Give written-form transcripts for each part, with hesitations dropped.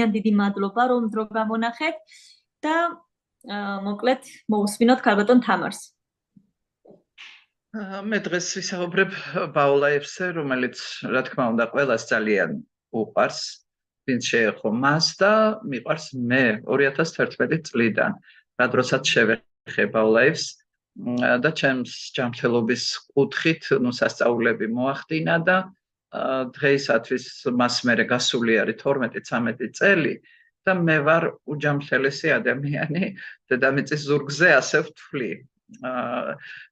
დიდი მადლობა რომ დრო გამონახეთ და მოკლედ მოусმინოთ ქალბატონ თამარს. მე დღეს ვისაუბრებ ბაულაევზე, რომელიც რა თქმა უნდა ყველას ძალიან უყვარს, ვინც შეეხო მას და მიყვარს მე 2011 წლიდან, რა დროსაც შევეხე ბაულაევს და ჩემს ჯანმრთელობის კუთხით, სასწაულები მოახდინა და დღეისათვის მას მერე გასული არის 12-13 წელი და მე ვარ უჯამრთელესი ადამიანი დედამიწის ზურგზე, ასე ვთვლი.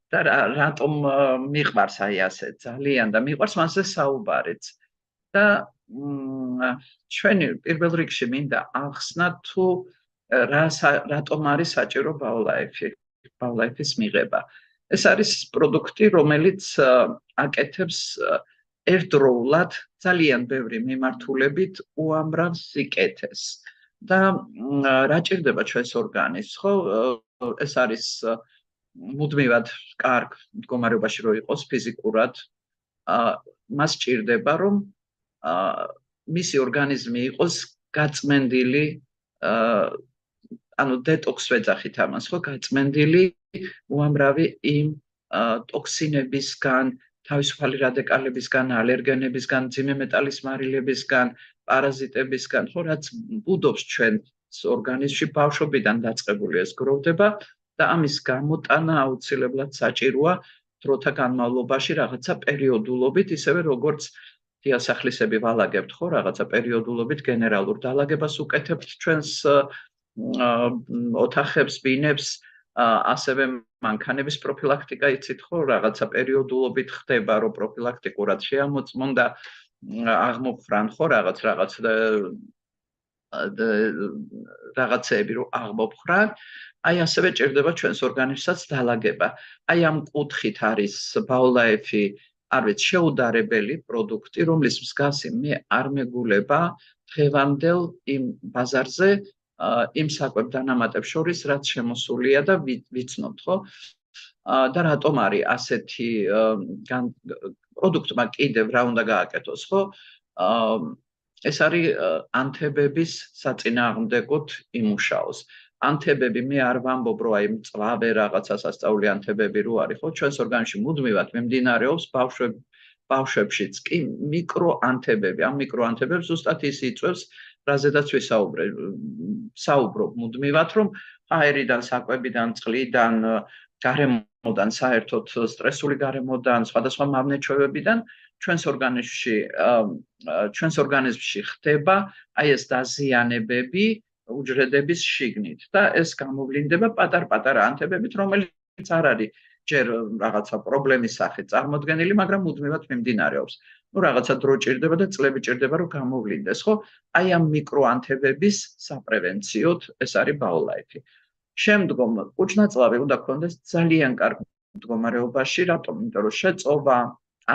და რატომ მიყვარს აი ასე ძალიან და მიყვარს მასზე საუბარიც და ჩვენი პირველ რიგში მინდა ახსნათ თუ რატომ არის საჭირო ბაულაევის მიღება. ეს არის პროდუქტი, რომელიც აკეთებს ერთდროულად ძალიან ბევრი მიმართულებით უამრავ სიკეთეს და რა ჭირდება ჩვენს ორგანიზმს, ხო? ეს არის მუდმივად კარგ მდგომარეობაში რო იყოს ფიზიკურად, მას ჭირდება რომ მისი ორგანიზმი იყოს გაწმენდილი, ანუ დეტოქს ვეძახით ამას, ხო, გაწმენდილი უამრავი იმ ტოქსინებისგან, თავისუფალი რადიკალებისგან, ალერგენებისგან, მძიმე მეტალის მარილებისგან, პარაზიტებისგან, ხო, რაც ბუდობს ჩვენს ორგანიზმში ბავშვობიდან დაწყებული ეს გროვდება და ამის გამოტანა აუცილებლად საჭიროა დროთა განმავლობაში რაღაცა პერიოდულობით, ისევე როგორც დიასახლისები ვალაგებთ, ხო, რაღაცა პერიოდულობით გენერალურ დალაგებას უკეთებთ ჩვენს ოთახებს, ბინებს, ასევე მანქანების პროფილაქტიკა იცით, ხო, რაღაცა პერიოდულობით ხდება, რომ პროფილაქტიკურად შეამოწმონ და აღმოფხრან, ხო, რაღაცეები რომ აღმოფხრან, აი ასევე ჭირდება ჩვენს ორგანიზმსაც დალაგება. აი ამ კუთხით არის ბაულაევი, არ ვიცი, შეუდარებელი პროდუქტი, რომლის მსგავსი მე არ მეგულება დღევანდელ იმ ბაზარზე, იმ საკვებ დანამატებს შორის, რაც შემოსულია და ვიცნობთ, ხო? და რატომ არის ასეთი პროდუქტმა კიდევ რა უნდა გააკეთოს, ხო? ეს არის ანთებების საწინააღმდეგოდ იმუშაოს. ანთებები მე არ ვამბობ, რომ აი მწვავე რაღაცა სასწაული ანთებები რო არის, ხო? ჩვენს ორგანიზმში მუდმივად მიმდინარეობს ბავშვებშიც კი მიკროანთებები. ამ მიკროანთებებს ზუსტად ის იწვევს, რაზედაც ვისაუბრობ მუდმივად, რომ აერიდან, საკვებიდან, წყლიდან, გარემოდან, საერთოდ სტრესული გარემოდან, სხვადასხვა მავნეჩვევებიდან ჩვენს ორგანიზმში ხდება აი ეს დაზიანებები უჯრედების შიგნით და ეს გამოვლინდება პატარ-პატარა ანთებებით, რომელიც არ არის ჯერ რაღაცა პრობლემის სახით წარმოდგენილი, მაგრამ მუდმივად მიმდინარეობს. რაღაცა დრო ჭირდება და წლები ჭირდება, რომ გამოვლინდეს, ხო? აი ამ მიკროანთებების საპრევენციოდ ეს არის ბაულაევი. შემდგომ კუჭნაწლავი უნდა ქონდეს ძალიან კარგ მდგომარეობაში, რატომ? იმიტომ რომ შეწოვა,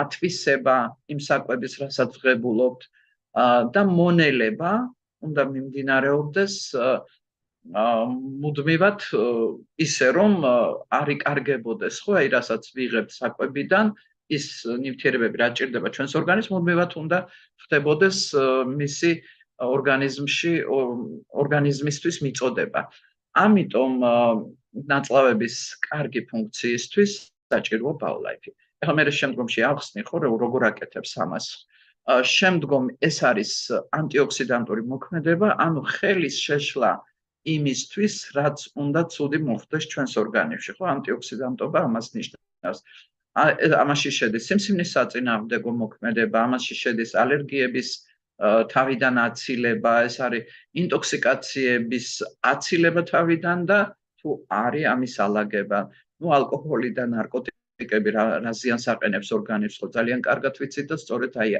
ათვისება იმ საკვების, რასაც ღებულობთ და მონელება უნდა მიმდინარეობდეს მუდმივად ისე რომ არ იკარგებოდეს, ხო, აი რასაც ვიღებთ საკვებიდან, ის ნივთიერებები რა ჭირდება ჩვენს ორგანიზმს, მუდმივად უნდა ხდებოდეს მისი ორგანიზმისთვის მიწოდება. ამიტომ ნაწლავების კარგი ფუნქციისთვის საჭიროა ბაულაევი. ახლა მე შემდგომში ავხსნი, ხო, როგორ აკეთებს ამას. შემდგომ ეს არის ანტიოქსიდანტური მოქმედება, ანუ ხელის შეშლა იმისთვის, რაც უნდა ცუდი მოხდეს ჩვენს ორგანიზმში, ხო, ანტიოქსიდანტობა ამას ნიშნავს. ამაში შედის სიმსივნის საწინააღმდეგო მოქმედება, ამაში შედის ალერგიების თავიდან აცილება, ეს არის ინტოქსიკაციების აცილება თავიდან და თუ არის ამის ალაგება. ნუ ალკოჰოლი და ნარკოტიკები რა ზიანს აყენებს ორგანიზმს, ხო, ძალიან კარგად ვიცით და სწორედ აი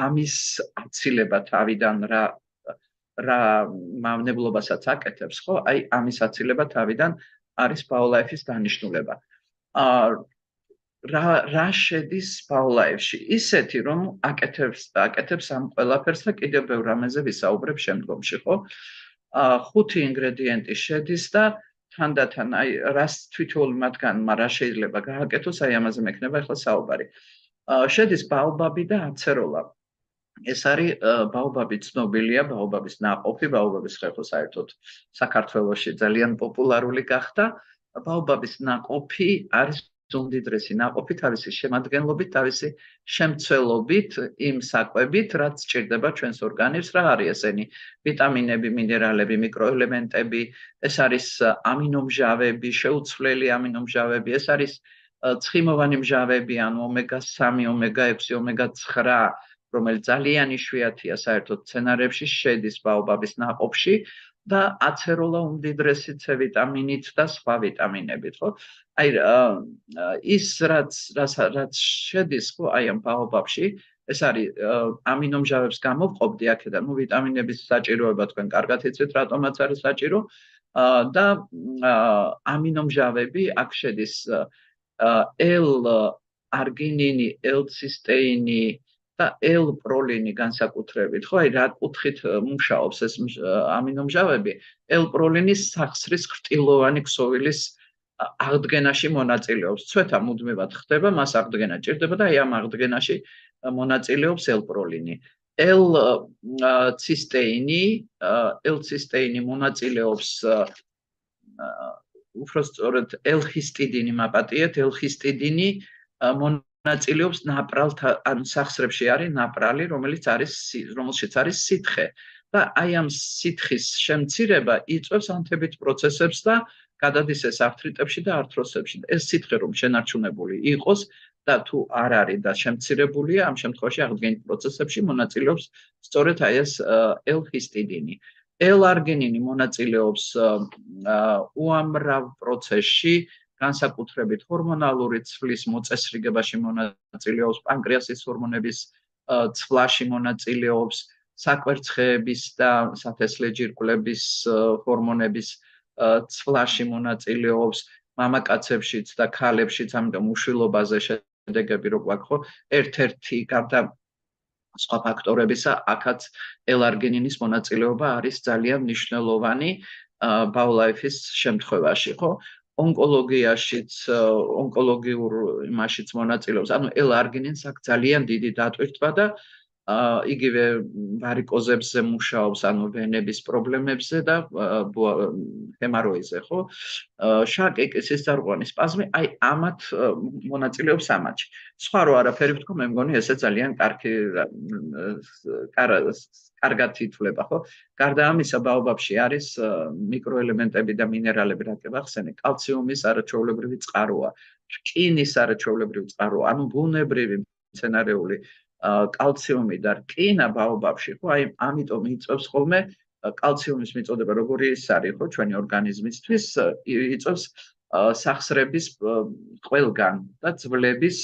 ამის აცილება თავიდან რა მავნებლობასაც აკეთებს, ხო? აი ამის აცილება თავიდან არის ბაულაევის დანიშნულება. რა შედის ბაულაევში? ისეთი, რომ აკეთებს ამ ყველაფერს და კიდევ ბევრ რამეზე ვისაუბრებ შემდგომში, ხო? 5 ინგრედიენტი შედის და თანდათან აი რას თითოეული მათგანმა რა შეიძლება გააკეთოს, აი ამაზე მექნება ახლა საუბარი. შედის ბაობაბი და აცეროლა. ეს არის ბაობაბი ცნობილია, ბაობაბის ნაყოფი, ბაობაბის ხეხო საერთოდ საქართველოში ძალიან პოპულარული გახდა. ბაობაბის ნაყოფი არის უმდიდრესი ნაყოფი თავისი შემადგენლობით, თავისი შემცველობით, იმ საკვებით, რაც სჭირდება ჩვენს ორგანიზმს, რა არის ესენი? ვიტამინები, მინერალები, მიკროელემენტები, ეს არის ამინომჟავები, შეუცვლელი ამინომჟავები, ეს არის ცხიმოვანი მჟავები, ანუ ომეგა-3, ომეგა-6, ომეგა-9, რომელიც ძალიან იშვიათია საერთოდ მცენარეებში, შედის ბაობაბის ნაყოფში და აცეროლა უმდიდრესი C ვიტამინით და სხვა ვიტამინებით, ხო? აი ის რაც შედის ხო აი ამ ბაობაბში, ეს არის ამინომჟავებს გამოვყოფდი აქედან, ნუ ვიტამინების საჭიროება თქვენ კარგად იცით, რატომაც არის საჭირო და ამინომჟავები აქ შედის L-არგინინი, L-ცისტეინი და L-პროლინი განსაკუთრებით, ხო, აი რა კუთხით მუშაობს ეს ამინომჟავები? L-პროლინის სახსრის ხრტილოვანი ქსოვილის აღდგენაში მონაწილეობს. ცვეთა მუდმივად ხდება, მას აღდგენა ჭირდება და აი ამ აღდგენაში მონაწილეობს L-პროლინი. L-ცისტეინი მონაწილეობს უпростоრად L-ჰისტიდინი მაპატიეთ, L-ჰისტიდინი მონაწილეობს ნაპრალთა, ან სახსრებში არის ნაპრალი, რომელშიც არის სითხე. და აი ამ სითხის შემცირება იწვევს ანთებით პროცესებს და გადადის ეს ართრიტებში და ართროსებში. ეს სითხე რომ შენარჩუნებული იყოს და თუ არ არის და შემცირებულია, ამ შემთხვევაში აღდგენით პროცესებში მონაწილეობს სწორედ აი ეს L-ჰისტიდინი. L-არგინინი მონაწილეობს უამრავ პროცესში, განსაკუთრებით ჰორმონალური ცვლის მოწესრიგებაში მონაწილეობს, პანკრეასის ჰორმონების ცვლაში მონაწილეობს, საკვერცხეების და სათესლე ჯირკვლების ჰორმონების ცვლაში მონაწილეობს, მამაკაცებშიც და ქალებშიც, ამიტომ უშვილობაზე შედეგები რო გვაქვს, ხო? ერთ-ერთი გარდა სხვა ფაქტორებისა, აქაც L-არგინინის მონაწილეობა არის ძალიან მნიშვნელოვანი ბაულაიფის შემთხვევაში, ხო? ონკოლოგიაშიც, ონკოლოგიურ იმაშიც მონაწილეობს. ანუ L-არგინინს აქვს ძალიან დიდი დატვირთვა და იგივე ვარიკოზებზე მუშაობს, ანუ ვენების პრობლემებზე და ჰემოროიდზე, ხო? შაკიკის სისწარღვიანი სპაზმი, აი ამათ მონაწილეობს ამათში. სხვა რო არაფერი ვთქვა, მე მგონი ესე ძალიან კარგად ითვლება, ხო? გარდა ამისა, ბაობაბში არის მიკროელემენტები და მინერალები, რა გახსენე, კალციუმის არაჩვეულებრივი წყაროა, რკინის არაჩვეულებრივი წყაროა, ანუ ბუნებრივი მცენარეული კალციუმი და რკინა ბაობაბში, ხო? აი ამიტომ იწვევს ხოლმე კალციუმის მიწოდება, როგორი ის არის, ხო, ჩვენი ორგანიზმისთვის, იწვევს სახსრების ყველგან და ძვლების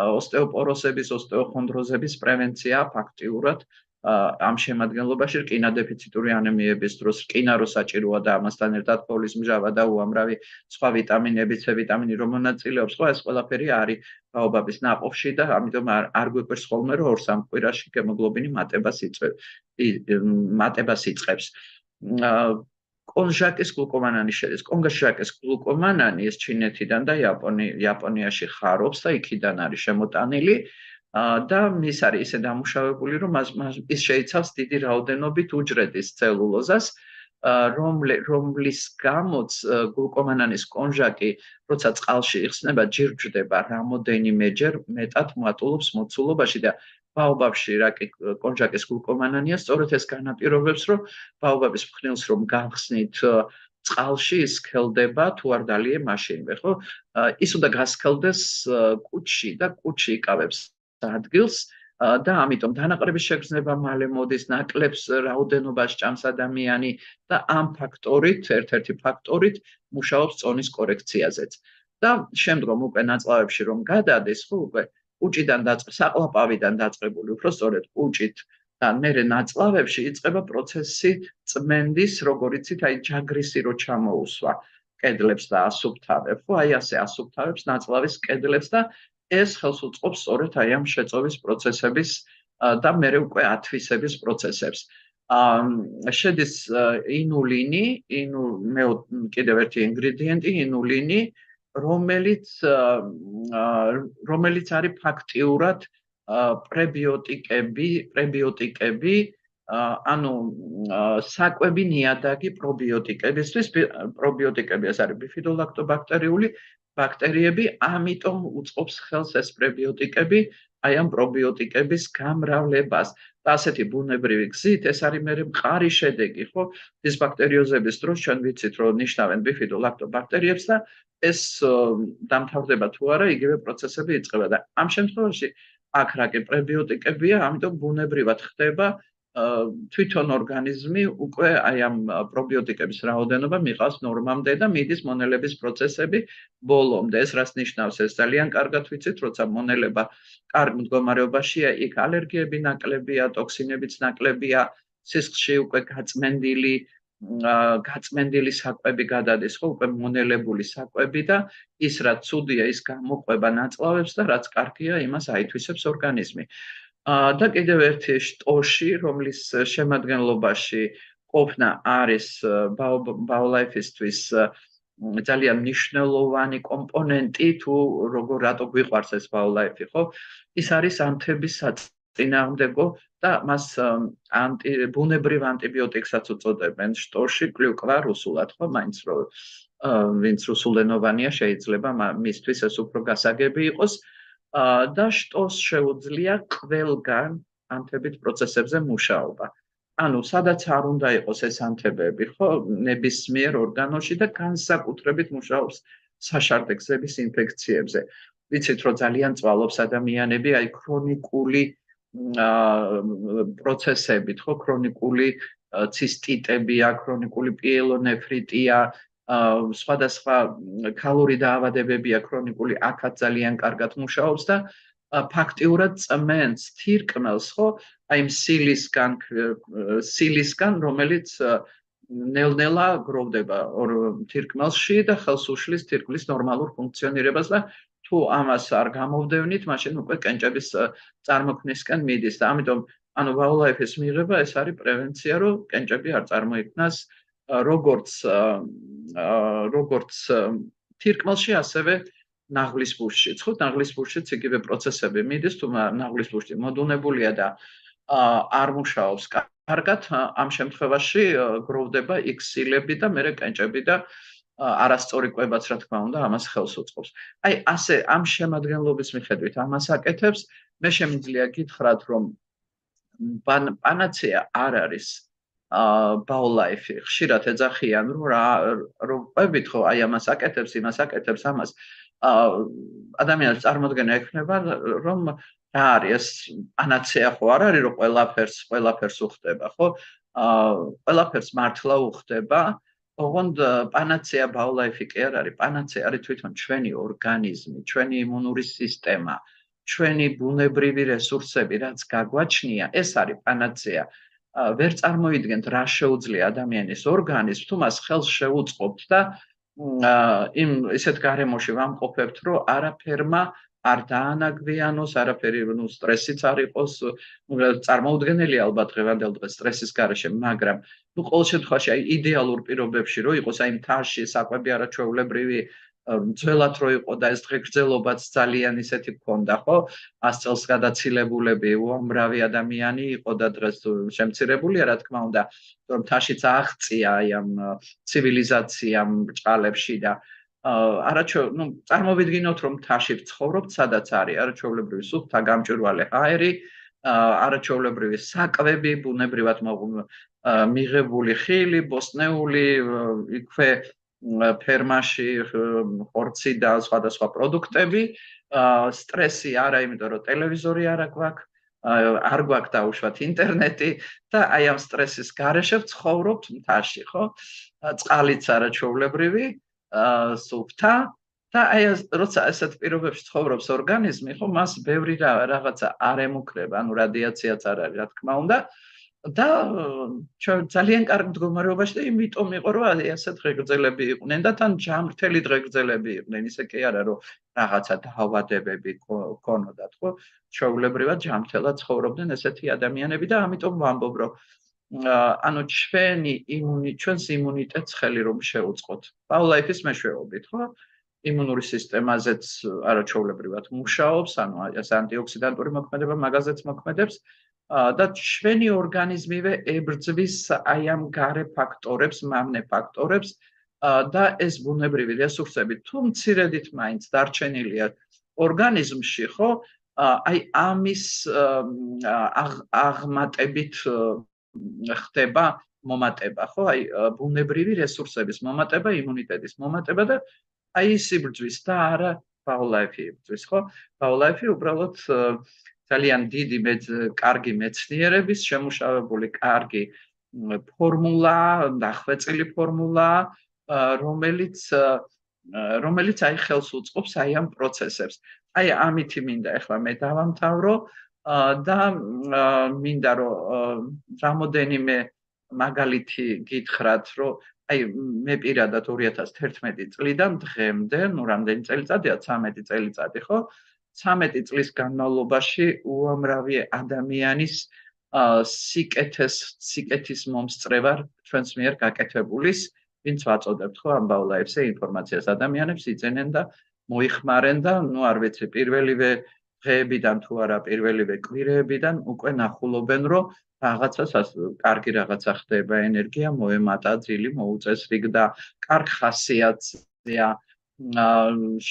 ოსტეოპოროსების, ოსტეოხონდროზების პრევენცია ფაქტიურად ამ შემადგენლობაში რკინა დეფიციტური ანემიების დროს რკინა რო საჭიროა და ამასთან ერთად ფოლის მჟავა და უამრავი სხვა ვიტამინები, C ვიტამინი რომ მონაწილეობს, ხო, ეს ყველაფერი არის ბაობაბის ნაყოფში და ამიტომ არ გვიყვარს ხოლმე რომ 2-3 კვირაში ჰემოგლობინი მატებას იწყებს. კონჟაკის გლუკომანანი შედის. კონჟაკის გლუკომანანი ეს ჩინეთიდან და იაპონიაში ხარობს და იქიდან არის შემოტანილი. და ის არის ისე დამუშავებული, რომ ის შეიცავს დიდი რაოდენობით უჯრედის ცელულოზას, რომლის გამოც გლუკომანანის კონჟაკი, როცა წყალში იხსნება, ჯირჯდება რამოდენიმეჯერ მეტად მატულობს მოცულობაში და ბაობაბში რაკი კონჟაკის გლუკომანანია, სწორედ ეს განაპირობებს, რომ ბაობაბის ფხნილს რომ გავხსნით წყალში ის სქელდება, თუ არ დალიე მაშინვე, ხო? ის უნდა გასქელდეს კუჭში და კუჭი იკავებს ადგილს და ამიტომ დანაყრების შეგრძნება მალე მოდის, ნაკლებს რაოდენობას ჭამს ადამიანი და ამ ფაქტორით, ერთ-ერთი ფაქტორით მუშაობს წონის კორექციაზეც. და შემდგომ უკვე ნაწლავებში რომ გადადის, ხო, უკვე კუჭიდან საყლაპავიდან დაწყებული, უბრალოდ კუჭით და მერე ნაწლავებში იწყება პროცესი წმენდის, როგორიცით აი ჯაგრისი რო ჩამოუსვა კედლებს და ასუფთავებს, ხო, აი ასე ასუფთავებს ნაწლავის კედლებს და ეს ხელს უწყობს სწორედ აი ამ შეწოვის პროცესების და მერე უკვე ათვისების პროცესებს. შედის ინულინი, კიდევ ერთი ინგრედიენტი, ინულინი, რომელიც არის ფაქტიურად პრებიოტიკები, ანუ საკვები ნიადაგი პრობიოტიკებისთვის. პრობიოტიკები ეს არის ბიფიდოლაქტობაქტერიული ბაქტერიები, ამიტომ უწყობს ხელს ეს პრებიოტიკები აი ამ პრობიოტიკების გამრავლებას. და ასეთი ბუნებრივი გზით ეს არის მერე მყარი შედეგი, ხო? დისბაქტერიოზების დროს ჩვენ ვიცით, რომ ნიშნავენ ბიფიდოლაქტობაქტერიებს და ეს დამთავრდება თუ არა, იგივე პროცესები იწყება და ამ შემთხვევაში აქ რაკი პრებიოტიკებია, ამიტომ ბუნებრივად ხდება თვითონ ორგანიზმი უკვე აი ამ პრობიოტიკების რაოდენობა მიყავს ნორმამდე და მიდის მონელების პროცესები ბოლომდე. ეს რას ნიშნავს? ეს ძალიან კარგად ვიცით, როცა მონელება კარგ მდგომარეობაშია, იქ ალერგიები ნაკლებია, ტოქსინებიც ნაკლებია, სისხლში უკვე გაწმენდილი საკვები გადადის, ხო, უკვე მონელებული საკვები და ის რაც ცუდია, ის გამოყვება ნაწლავებს და რაც კარგია, იმას აითვისებს ორგანიზმი. და კიდევ ერთი შტოში, რომლის შემადგენლობაში ყოფნა არის BioLife-ისთვის ძალიან მნიშვნელოვანი კომპონენტი, თუ რატო გვიყვარს ეს BioLife, ხო? ის არის ანთების საწინააღმდეგო და მას ბუნებრივ ანტიბიოტიკსაც უწოდებენ შტოში, კლյուკვა რუსულად, ხო, მაინც რომ ვინც რუსულენოვანია შეიძლება მისთვის ეს უფრო გასაგები იყოს. და შტოს შეუძლია ყველგან ანთებით პროცესებზე მუშაობა. ანუ სადაც არ უნდა იყოს ეს ანთებები, ხო, ნებისმიერ ორგანოში და განსაკუთრებით მუშაობს საშარდე გზების ინფექციებზე. ვიცით, რომ ძალიან წვალობს ადამიანები აი ქრონიკული პროცესებით, ხო, ქრონიკული ცისტიტებია, ქრონიკული პიელონეფრიტია, სხვადასხვა ქალური დაავადებებია ქრონიკული, აქაც ძალიან კარგად მუშაობს და ფაქტიურად წმენს თირკმელს, ხო, აი იმ სილისგან, რომელიც ნელ-ნელა გროვდება თირკმელში და ხელს უშლის თირკმლის ნორმალურ ფუნქციონირებას და თუ ამას არ გამოვდევნით, მაშინ უკვე კენჭების წარმოქმნისკენ მიდის და ამიტომ ანუ BioLife-ის მიღება ეს არის პრევენცია, რომ კენჭები არ წარმოიქმნას როგორც თირკმელში, ასევე ნაღლის ბურჯშიც, ხო, ნაღლის ბურჯშიც იგივე პროცესები მიდის, თუ ნაღლის ბურჯი მოდუნებულია და არ მუშაობს კარგად, ამ შემთხვევაში გროვდება იქ სილები და მერე კენჭები და არასწორი კვებაც, რა თქმა უნდა, ამას ხელს უწყობს. აი, ასე ამ შემადგენლობის მიხედვით ამას აკეთებს, მე შემიძლია გითხრათ, რომ პანაცეა არ არის BioLife. ხშირად ეძახიან, რომ ყვებით, ხო, აი ამას აკეთებს, იმას აკეთებს, ამას ადამიანს წარმოდგენა ექნება, რომ რა არის ეს პანაცეა ხო არ არის, რომ ყველაფერს უხდება, ხო? ყველაფერს მართლა უხდება. ოღონდ პანაცეა BioLife კი არ არის, პანაცეა არის თვითონ ჩვენი ორგანიზმი, ჩვენი იმუნური სისტემა, ჩვენი ბუნებრივი რესურსები, რაც გაგვაჩნია, ეს არის პანაცეა. ვერ წარმოიდგენთ რა შეუძლია ადამიანის ორგანიზმს, თუ მას ხელს შეუწყობთ და იმ ისეთ გარემოში ვამყოფებთ, რომ არაფერმა არ დაანაგვიანოს, არაფერი სტრესიც არ იყოს, წარმოუდგენელი ალბათ დღევანდელ დღეს სტრესის გარეშე, მაგრამ ყოველ შემთხვევაში აი იდეალურ პირობებში რო იყოს, აი მთაში საკვები არაჩვეულებრივი ძველად რო იყო და ეს დღეგრძელობაც ძალიან ისეთი გქონდა, ხო? 100 წელს გადაცილებულები, უამრავი ადამიანი იყო და დღეს შემცირებულია, რა თქმა უნდა, რომ მთაშიც აღწია აი ამ ცივილიზაციამ ბრჭყალებში და წარმოვიდგინოთ, რომ მთაში ვცხოვრობთ, სადაც არის არაჩვეულებრივი სუფთა გამჭვირვალე ჰაერი, არაჩვეულებრივი საკვები, ბუნებრივად მიღებული ხილი, ბოსტნეული, იქვე ფერმაში ხორცი და სხვადასხვა პროდუქტები, სტრესი არა, იმიტომ რომ ტელევიზორი არა გვაქვს, არ გვაქვს დაუშვათ ინტერნეტი და აი ამ სტრესის გარეშე ვცხოვრობთ მთაში, ხო? წყალიც არაჩვეულებრივი, სუფთა და აი როცა ესეთ პირობებში ცხოვრობს ორგანიზმი, ხო, მას ბევრი რაღაცა არ ემუქრება, ანუ რადიაციაც არ არის, რა თქმა უნდა. და ჩვენ ძალიან კარგ მდგომარეობაში და იმიტომ იყო, რომ ასე დღეგრძელები იყვნენ და თან ჯანმრთელი დღეგრძელები იყვნენ, ისე კი არა, რომ რაღაცა დაავადებები ქონოდათ, ხო? ჩვეულებრივად ჯანმრთელად ცხოვრობდნენ ესეთი ადამიანები და ამიტომ ვამბობ, რომ ანუ ჩვენს იმუნიტეტს ხელი რომ შეუწყოთ. BioLife-ის მეშვეობით, ხო? იმუნური სისტემაზეც არაჩვეულებრივად მუშაობს, ანუ ეს ანტიოქსიდანტური მოქმედება მაგაზეც მოქმედებს და ჩვენი ორგანიზმივე ებრძვის აი ამ გარე ფაქტორებს, მავნე ფაქტორებს და ეს ბუნებრივი რესურსები თუ მცირედით მაინც დარჩენილია ორგანიზმში, ხო? აი ამის აღმატებით ხდება მომატება, ხო? აი ბუნებრივი რესურსების მომატება, იმუნიტეტის მომატება და აი სიბრძვის და არა ბაოლაიფი იბრძვის, ხო? ბაოლაიფი უბრალოდ ძალიან დიდი კარგი მეცნიერების შემუშავებული კარგი ფორმულა, დახვეწილი ფორმულა, რომელიც აი ხელს უწყობს აი ამ პროცესებს. აი ამითი მინდა ახლა მე დავამთავრო და მინდა რომ რამოდენიმე მაგალითი გითხრათ, რომ აი მე პირადად 2011 წლიდან დღემდე, ну რამდენი წელიწადია, 13 წელიწადი, ხო? 13 წლის განმავლობაში უამრავი ადამიანის სიკეთის მომსწრება ჩვენს მიერ გაკეთებულის, ვინც ვაწოდებთ ხო ამ ბაოლაიფზე ინფორმაციას ადამიანებს იძენენ და მოიხმარენ და ну არ ვიცი პირველივე დღეებიდან თუ არა პირველივე კვირეებიდან უკვე ნახულობენ რომ რაღაცას კარგი რაღაცა ხდება, ენერგია მოემატა, ძილი მოუწესრიგ და კარგ ხასიათზეა.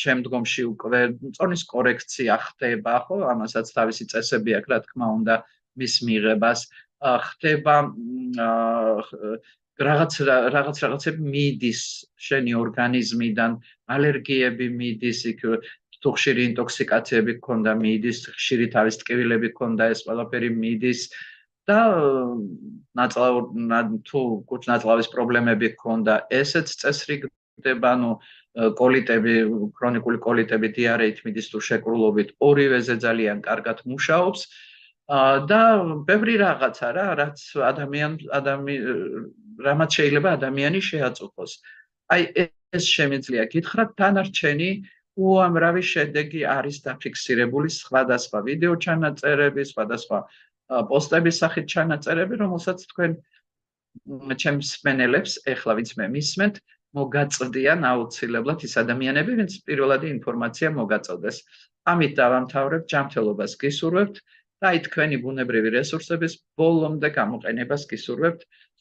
შემდგომში უკვე წონის კორექცია ხდება, ხო? ამასაც თავისი წესები აქვს, რა თქმა უნდა, მის მიღებას ხდება რაღაცები მიდის შენი ორგანიზმიდან, ალერგიები მიდის, იქ თუ ხშირი ინტოქსიკაციები გქონდა მიდის, ხშირი თავის ტკივილები გქონდა, ეს ყველაფერი მიდის და თუ კუჭ-ნაწლავის პრობლემები გქონდა, ესეც წესრიგდება, ну კოლიტები, ქრონიკული კოლიტები დიარეით მიდის თუ შეკრულობით, ორივეზე ძალიან კარგად მუშაობს და ბევრი რაღაცა რა, რაც რამაც შეიძლება ადამიანი შეაწუხოს. აი ეს შემიძლია გითხრათ, დანარჩენი უამრავი შედეგი არის დაფიქსირებული სხვადასხვა ვიდეო ჩანაწერები, სხვადასხვა პოსტების სახით ჩანაწერები, რომელსაც თქვენ ჩემს მსმენელებს, ეხლა ვინც მე მისმენთ, მოგაწვდიან აუცილებლად ის ადამიანები, ვინც პირველადი ინფორმაცია მოგაწოდეს. ამით დავამთავრებ, ჯანმრთელობას გისურვებთ და აი თქვენი ბუნებრივი რესურსების ბოლომდე გამოყენებას გისურვებთ.